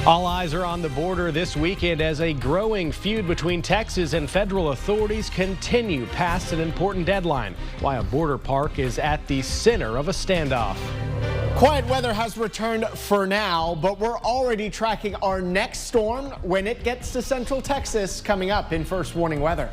All eyes are on the border this weekend as a growing feud between Texas and federal authorities continue past an important deadline, why a border park is at the center of a standoff. Quiet weather has returned for now, but we're already tracking our next storm when it gets to central Texas coming up in First Warning Weather.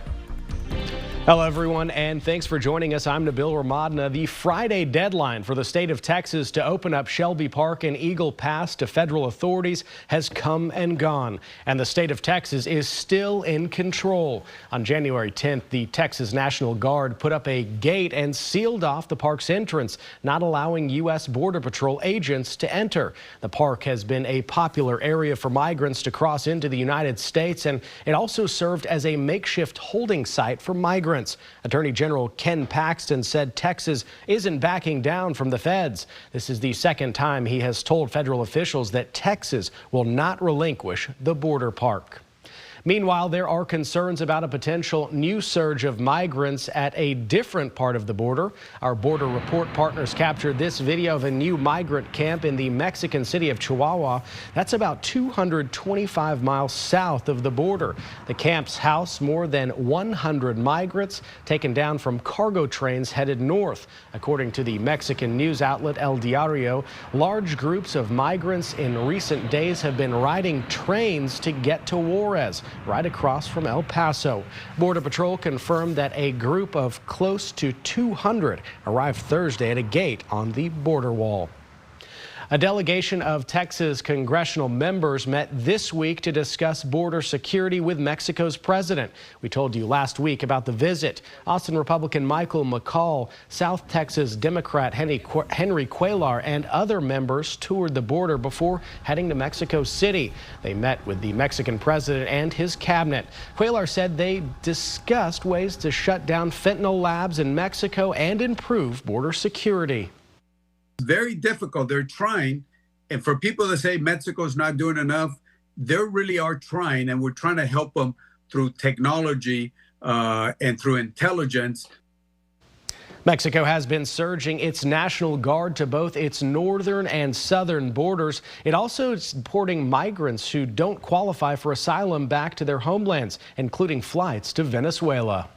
Hello, everyone, and thanks for joining us. I'm Nabil Ramadna. The Friday deadline for the state of Texas to open up Shelby Park and Eagle Pass to federal authorities has come and gone, and the state of Texas is still in control. On January 10th, the Texas National Guard put up a gate and sealed off the park's entrance, not allowing U.S. Border Patrol agents to enter. The park has been a popular area for migrants to cross into the United States, and it also served as a makeshift holding site for migrants. Attorney General Ken Paxton said Texas isn't backing down from the feds. This is the second time he has told federal officials that Texas will not relinquish the border park. Meanwhile, there are concerns about a potential new surge of migrants at a different part of the border. Our border report partners captured this video of a new migrant camp in the Mexican city of Chihuahua. That's about 225 miles south of the border. The camps house more than 100 migrants taken down from cargo trains headed north. According to the Mexican news outlet El Diario, large groups of migrants in recent days have been riding trains to get to Juarez, right across from El Paso. Border Patrol confirmed that a group of close to 200 arrived Thursday at a gate on the border wall. A delegation of Texas congressional members met this week to discuss border security with Mexico's president. We told you last week about the visit. Austin Republican Michael McCall, South Texas Democrat Henry Cuellar, and other members toured the border before heading to Mexico City. They met with the Mexican president and his cabinet. Cuellar said they discussed ways to shut down fentanyl labs in Mexico and improve border security. Very difficult. They're trying, and for people that say Mexico's not doing enough, they really are trying, and we're trying to help them through technology and through intelligence. Mexico has been surging its National Guard to both its northern and southern borders. It also is deporting migrants who don't qualify for asylum back to their homelands, including flights to Venezuela.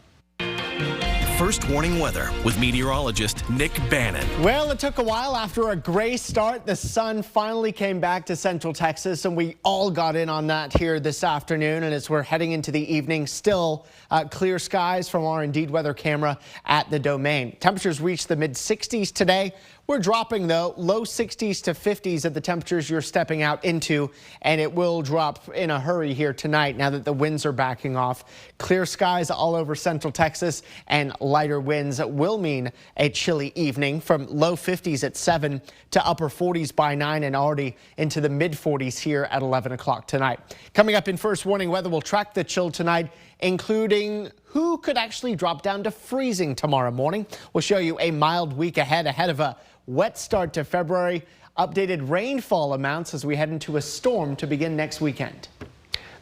First Warning Weather with meteorologist Nick Bannon. Well, it took a while. After a gray start, the sun finally came back to central Texas, and we all got in on that here this afternoon. And as we're heading into the evening, still clear skies from our Indeed weather camera at the Domain. Temperatures reached the mid-60s today. We're dropping, though, low 60s to 50s at the temperatures you're stepping out into, and it will drop in a hurry here tonight now that the winds are backing off. Clear skies all over central Texas, and lighter winds will mean a chilly evening from low 50s at 7 to upper 40s by 9 and already into the mid 40s here at 11 o'clock tonight. Coming up in First Warning Weather, we'll track the chill tonight, including who could actually drop down to freezing tomorrow morning. We'll show you a mild week ahead of a wet start to February. Updated rainfall amounts as we head into a storm to begin next weekend.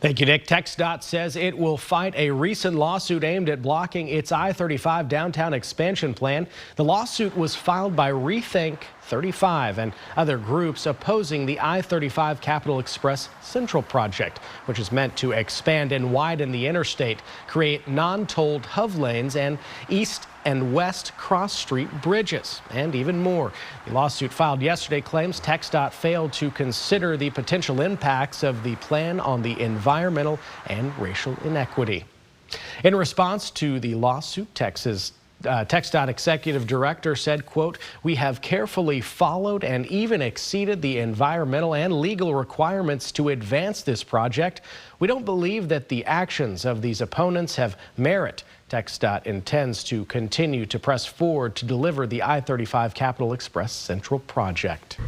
Thank you, Nick. TxDOT says it will fight a recent lawsuit aimed at blocking its I-35 downtown expansion plan. The lawsuit was filed by Rethink 35 and other groups opposing the I-35 Capital Express Central project, which is meant to expand and widen the interstate, create non-tolled HOV lanes, and east and west cross-street bridges, and even more. The lawsuit filed yesterday claims TxDOT failed to consider the potential impacts of the plan on the environmental and racial inequity. In response to the lawsuit, TxDOT Executive Director said, quote, "We have carefully followed and even exceeded the environmental and legal requirements to advance this project. We don't believe that the actions of these opponents have merit. TxDOT intends to continue to press forward to deliver the I-35 Capital Express Central project."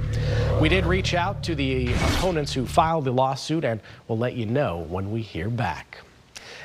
We did reach out to the opponents who filed the lawsuit, and we'll let you know when we hear back.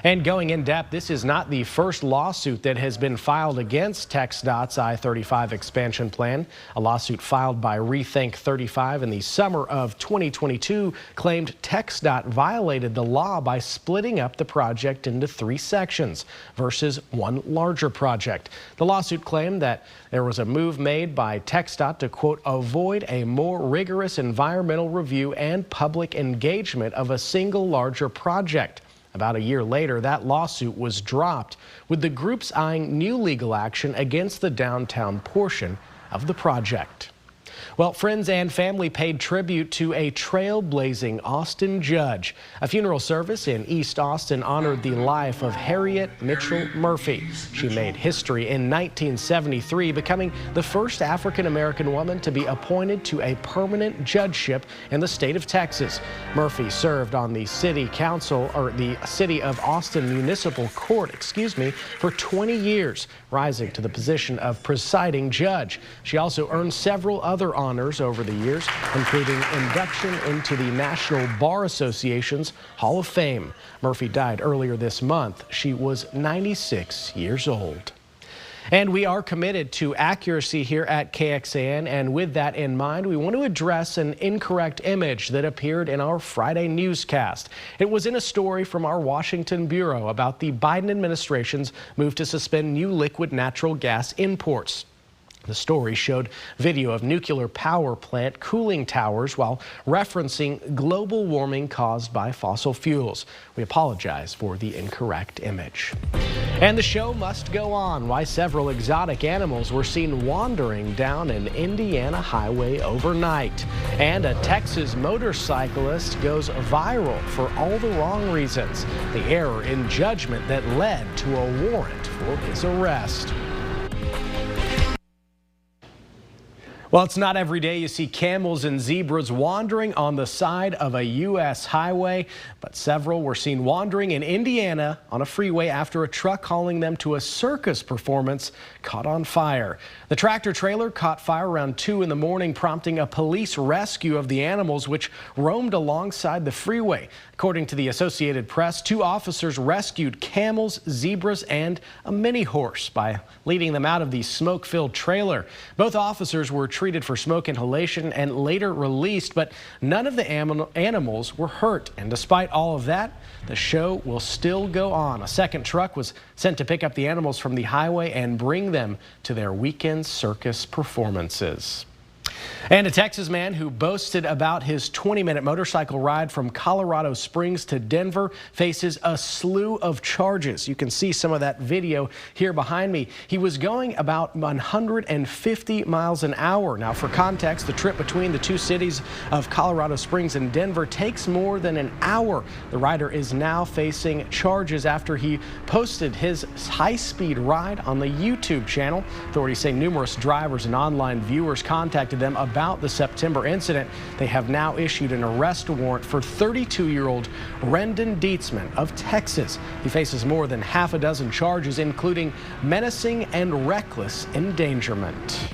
And going in depth, this is not the first lawsuit that has been filed against TxDOT's I-35 expansion plan. A lawsuit filed by Rethink 35 in the summer of 2022 claimed TxDOT violated the law by splitting up the project into 3 sections versus one larger project. The lawsuit claimed that there was a move made by TxDOT to, quote, avoid a more rigorous environmental review and public engagement of a single larger project. About a year later, that lawsuit was dropped, with the groups eyeing new legal action against the downtown portion of the project. Well, friends and family paid tribute to a trailblazing Austin judge. A funeral service in East Austin honored the life of Harriet Mitchell Murphy. She made history in 1973, becoming the first African-American woman to be appointed to a permanent judgeship in the state of Texas. Murphy served on the city council, or the City of Austin Municipal Court, for 20 years, rising to the position of presiding judge. She also earned several other honors over the years, including induction into the National Bar Association's Hall of Fame. Murphy died earlier this month. She was 96 years old. And we are committed to accuracy here at KXAN, and with that in mind, we want to address an incorrect image that appeared in our Friday newscast. It was in a story from our Washington bureau about the Biden administration's move to suspend new liquid natural gas imports. The story showed video of nuclear power plant cooling towers while referencing global warming caused by fossil fuels. We apologize for the incorrect image. And the show must go on. Why several exotic animals were seen wandering down an Indiana highway overnight. And a Texas motorcyclist goes viral for all the wrong reasons. The error in judgment that led to a warrant for his arrest. Well, it's not every day you see camels and zebras wandering on the side of a U.S. highway, but several were seen wandering in Indiana on a freeway after a truck hauling them to a circus performance caught on fire. The tractor trailer caught fire around 2 in the morning, prompting a police rescue of the animals, which roamed alongside the freeway. According to the Associated Press, 2 officers rescued camels, zebras, and a mini horse by leading them out of the smoke-filled trailer. Both officers were treated for smoke inhalation and later released, but none of the animals were hurt. And despite all of that, the show will still go on. A second truck was sent to pick up the animals from the highway and bring them to their weekend circus performances. And a Texas man who boasted about his 20-minute motorcycle ride from Colorado Springs to Denver faces a slew of charges. You can see some of that video here behind me. He was going about 150 miles an hour. Now, for context, the trip between the 2 cities of Colorado Springs and Denver takes more than an hour. The rider is now facing charges after he posted his high-speed ride on the YouTube channel. Authorities say numerous drivers and online viewers contacted them about the September incident. They have now issued an arrest warrant for 32-year-old Rendon Dietzman of Texas. He faces more than half a dozen charges, including menacing and reckless endangerment.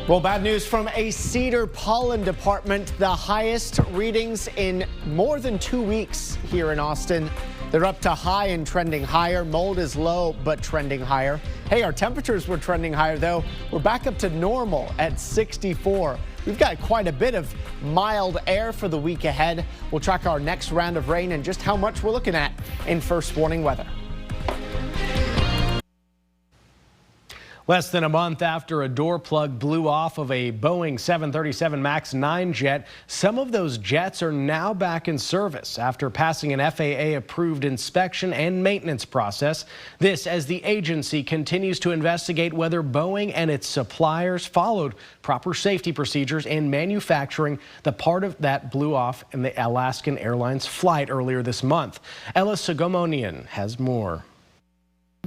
Well, bad news from a Cedar pollen department. The highest readings in more than 2 weeks here in Austin. They're up to high and trending higher. Mold is low, but trending higher. Hey, our temperatures were trending higher, though. We're back up to normal at 64. We've got quite a bit of mild air for the week ahead. We'll track our next round of rain and just how much we're looking at in first warning weather. Less than a month after a door plug blew off of a Boeing 737 MAX 9 jet, some of those jets are now back in service after passing an FAA-approved inspection and maintenance process. This as the agency continues to investigate whether Boeing and its suppliers followed proper safety procedures in manufacturing the part of that blew off in the Alaskan Airlines flight earlier this month. Ella Sogomonian has more.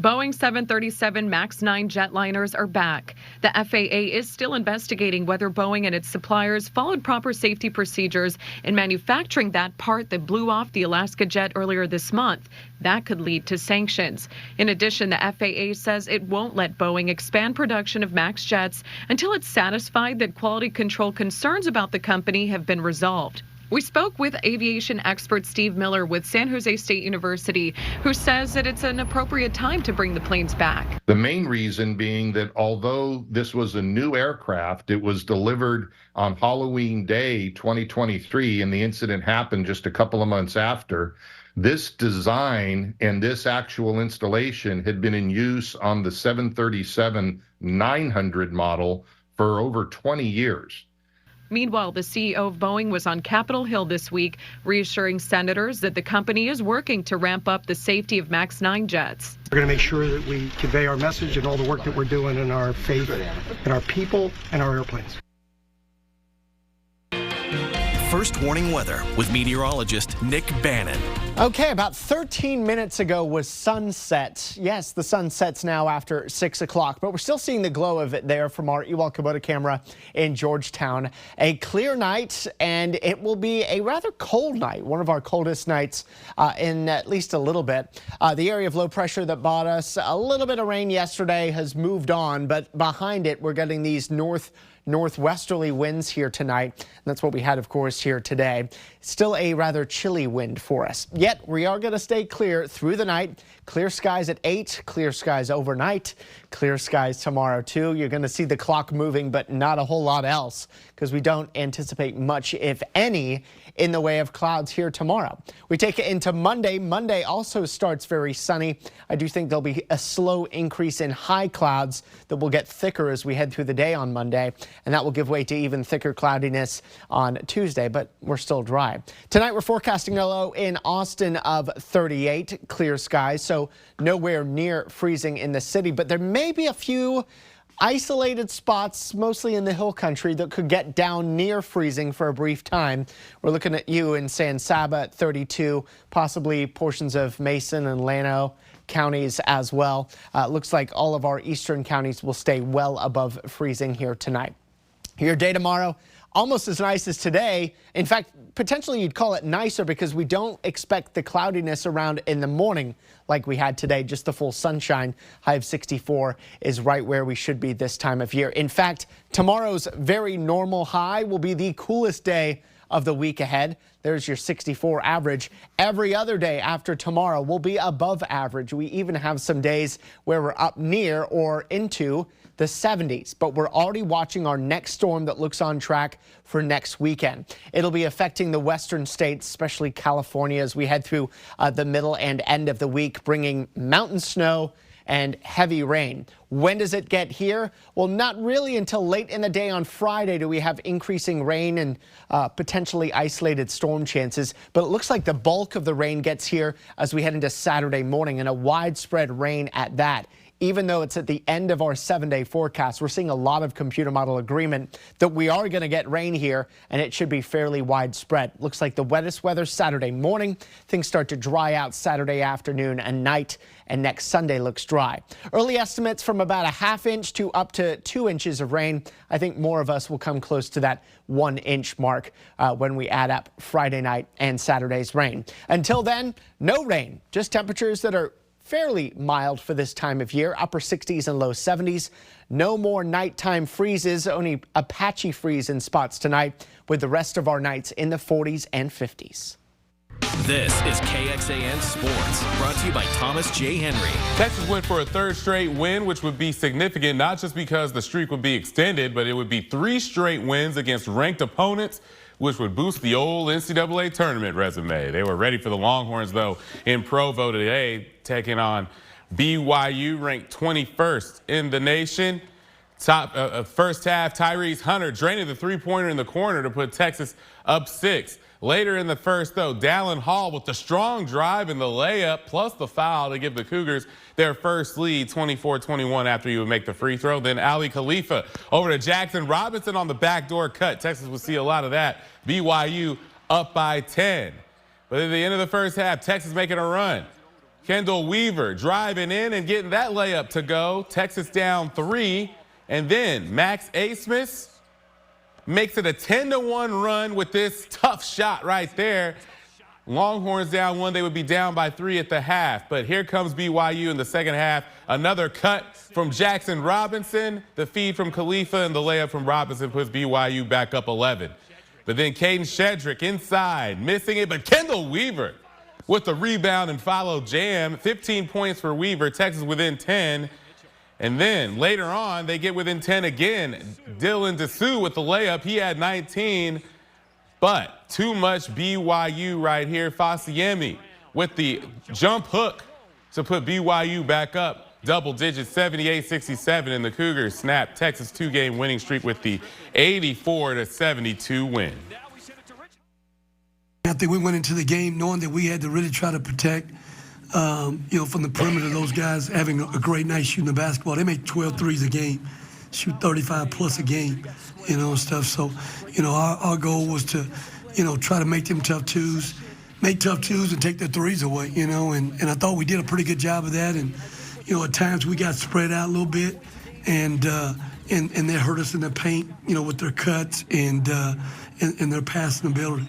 Boeing 737 MAX 9 jetliners are back. The FAA is still investigating whether Boeing and its suppliers followed proper safety procedures in manufacturing that part that blew off the Alaska jet earlier this month. That could lead to sanctions. In addition, the FAA says it won't let Boeing expand production of MAX jets until it's satisfied that quality control concerns about the company have been resolved. We spoke with aviation expert Steve Miller with San Jose State University, who says that it's an appropriate time to bring the planes back. The main reason being that although this was a new aircraft, it was delivered on Halloween Day 2023, and the incident happened just a couple of months after. This design and this actual installation had been in use on the 737-900 model for over 20 years. Meanwhile, the CEO of Boeing was on Capitol Hill this week, reassuring senators that the company is working to ramp up the safety of MAX 9 jets. We're going to make sure that we convey our message and all the work that we're doing in our faith in our people and our airplanes. First warning weather with meteorologist Nick Bannon. Okay, about 13 minutes ago was sunset. Yes, the sun sets now after 6 o'clock, but we're still seeing the glow of it there from our Ewell Kubota camera in Georgetown. A clear night, and it will be a rather cold night, one of our coldest nights in at least a little bit. The area of low pressure that brought us a little bit of rain yesterday has moved on, but behind it, we're getting these northwesterly winds here tonight. And that's what we had, of course, here today. Still a rather chilly wind for us. Yet we are going to stay clear through the night. Clear skies at 8, clear skies overnight, clear skies tomorrow too. You're going to see the clock moving, but not a whole lot else because we don't anticipate much, if any, in the way of clouds here tomorrow. We take it into Monday. Monday also starts very sunny. I do think there'll be a slow increase in high clouds that will get thicker as we head through the day on Monday, and that will give way to even thicker cloudiness on Tuesday, but we're still dry. Tonight we're forecasting a low in Austin of 38, clear skies, so nowhere near freezing in the city, but there may be a few isolated spots, mostly in the hill country, that could get down near freezing for a brief time. We're looking at you in San Saba at 32, possibly portions of Mason and Llano counties as well. Looks like all of our eastern counties will stay well above freezing here tonight. Your day tomorrow, almost as nice as today. In fact, potentially you'd call it nicer because we don't expect the cloudiness around in the morning like we had today. Just the full sunshine. High of 64 is right where we should be this time of year. In fact, tomorrow's very normal high will be the coolest day of the week ahead. There's your 64 average. Every other day after tomorrow will be above average. We even have some days where we're up near or into the 70s, but we're already watching our next storm that looks on track for next weekend. It'll be affecting the western states, especially California, as we head through the middle and end of the week, bringing mountain snow and heavy rain. When does it get here? Well, not really until late in the day on Friday do we have increasing rain and potentially isolated storm chances. But it looks like the bulk of the rain gets here as we head into Saturday morning, and a widespread rain at that. Even though it's at the end of our 7-day forecast, we're seeing a lot of computer model agreement that we are going to get rain here, and it should be fairly widespread. Looks like the wettest weather Saturday morning. Things start to dry out Saturday afternoon and night, and next Sunday looks dry. Early estimates from about a ½ inch to up to 2 inches of rain. I think more of us will come close to that 1 inch mark when we add up Friday night and Saturday's rain. Until then, no rain, just temperatures that are fairly mild for this time of year, upper 60s and low 70s. No more nighttime freezes, only a patchy freeze in spots tonight, with the rest of our nights in the 40s and 50s. This is KXAN Sports, brought to you by Thomas J. Henry. Texas went for a third straight win, which would be significant, not just because the streak would be extended, but it would be 3 straight wins against ranked opponents, which would boost the old NCAA tournament resume. They were ready for the Longhorns, though, in Provo today, taking on BYU, ranked 21st in the nation. First half, Tyrese Hunter draining the three-pointer in the corner to put Texas up 6. Later in the first, though, Dallin Hall with the strong drive and the layup, plus the foul to give the Cougars their first lead, 24-21, after he would make the free throw. Then Ali Khalifa over to Jackson Robinson on the backdoor cut. Texas would see a lot of that. BYU up by 10. But at the end of the first half, Texas making a run. Kendall Weaver driving in and getting that layup to go. Texas down 3. And then Max Asmus makes it a 10-1 run with this tough shot right there. Longhorns down 1. They would be down by 3 at the half. But here comes BYU in the second half. Another cut from Jackson Robinson. The feed from Khalifa and the layup from Robinson puts BYU back up 11. But then Caden Shedrick inside, missing it, but Kendall Weaver with the rebound and follow jam. 15 points for Weaver, Texas within 10. And then later on, they get within 10 again. Dylan Dessou with the layup. He had 19, but too much BYU right here. Fasiemi with the jump hook to put BYU back up. Double digits, 78-67, and the Cougars snap Texas 2-game winning streak with the 84-72 win. I think we went into the game knowing that we had to really try to protect, from the perimeter, those guys having a great night shooting the basketball. They make 12 threes a game, shoot 35 plus a game, and stuff. So, our goal was to, try to make them tough twos and take their threes away, and I thought we did a pretty good job of that. And, at times we got spread out a little bit, and they hurt us in the paint, with their cuts and their passing ability.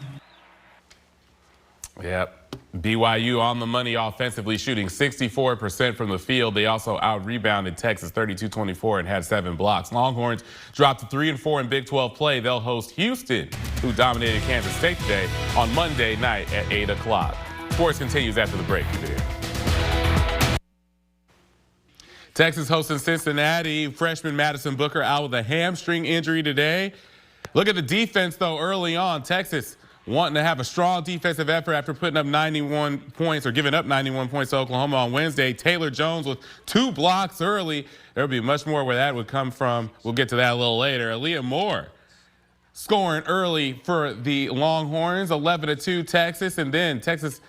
Yep. BYU on the money offensively, shooting 64% from the field. They also out-rebounded Texas 32-24 and had 7 blocks. Longhorns dropped to 3-4 in Big 12 play. They'll host Houston, who dominated Kansas State today, on Monday night at 8 o'clock. Sports continues after the break. Texas hosting Cincinnati. Freshman Madison Booker out with a hamstring injury today. Look at the defense, though, early on. Texas wanting to have a strong defensive effort after putting up 91 points or giving up 91 points to Oklahoma on Wednesday. Taylor Jones with 2 blocks early. There'll be much more where that would come from. We'll get to that a little later. Aaliyah Moore scoring early for the Longhorns, 11-2 Texas, and then Texas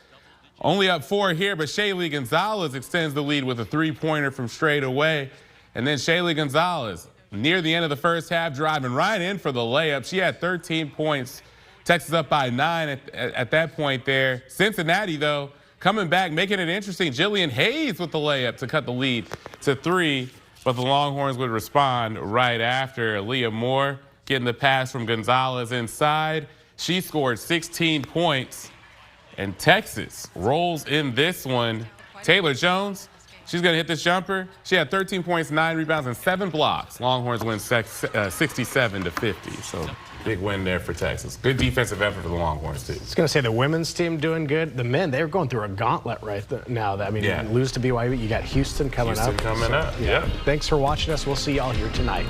only up 4 here, but Shaylee Gonzalez extends the lead with a 3-pointer from straight away. And then Shaylee Gonzalez, near the end of the first half, driving right in for the layup. She had 13 points. Texas up by 9 at that point there. Cincinnati, though, coming back, making it interesting. Jillian Hayes with the layup to cut the lead to 3, but the Longhorns would respond right after. Aaliyah Moore getting the pass from Gonzalez inside. She scored 16 points. And Texas rolls in this one. Taylor Jones, she's going to hit this jumper. She had 13 points, 9 rebounds, and 7 blocks. Longhorns win 67-50. So big win there for Texas. Good defensive effort for the Longhorns, too. I was going to say the women's team doing good. The men, they're going through a gauntlet now. Lose to BYU. You got Houston coming up. Yeah. Thanks for watching us. We'll see y'all here tonight.